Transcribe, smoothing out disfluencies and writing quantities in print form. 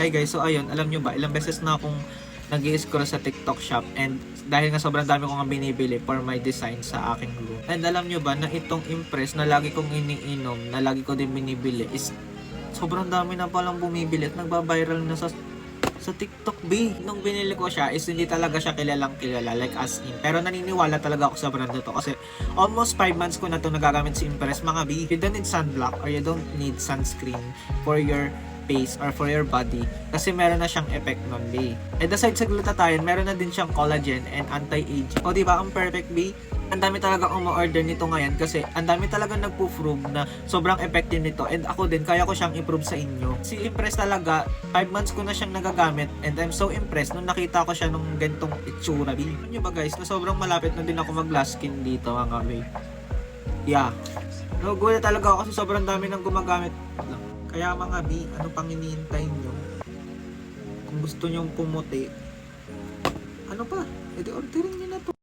Hi guys, so ayun, alam nyo ba, ilang beses na akong nag-i-scroll sa TikTok shop and dahil nga sobrang dami ko nga binibili for my design sa aking room. And alam nyo ba na itong Impress na lagi kong iniinom, na lagi ko din binibili is sobrang dami na palang bumibili at nagba-viral na sa TikTok, B. Nung binili ko siya is hindi talaga siya kilalang kilala, like as in. Pero naniniwala talaga ako sa brand na to kasi almost 5 months ko na to nagagamit si Impress, mga B. You don't need sunblock or you don't need sunscreen for your face or for your body kasi meron na siyang effect nun, B. And aside sa glutathione, meron na din siyang collagen and anti-aging. O diba, ang perfect, B? Ang dami talaga umu-order nito ngayon kasi ang dami talaga nagpo-prove na sobrang effective nito and ako din kaya ko siyang i-prove sa inyo. Si Impress talaga, 5 months ko na siyang nagagamit and I'm so impressed nung nakita ko siya nung gantong itsura. Alam nyo ba guys, na sobrang malapit na din ako mag-glass skin dito mga bay. Yeah. Nagugulat talaga ako kasi sobrang dami nang gumagamit. Kaya mga B, ano pang iniintay nyo? Kung gusto nyong pumuti, ano pa? Edi orderin nyo na to.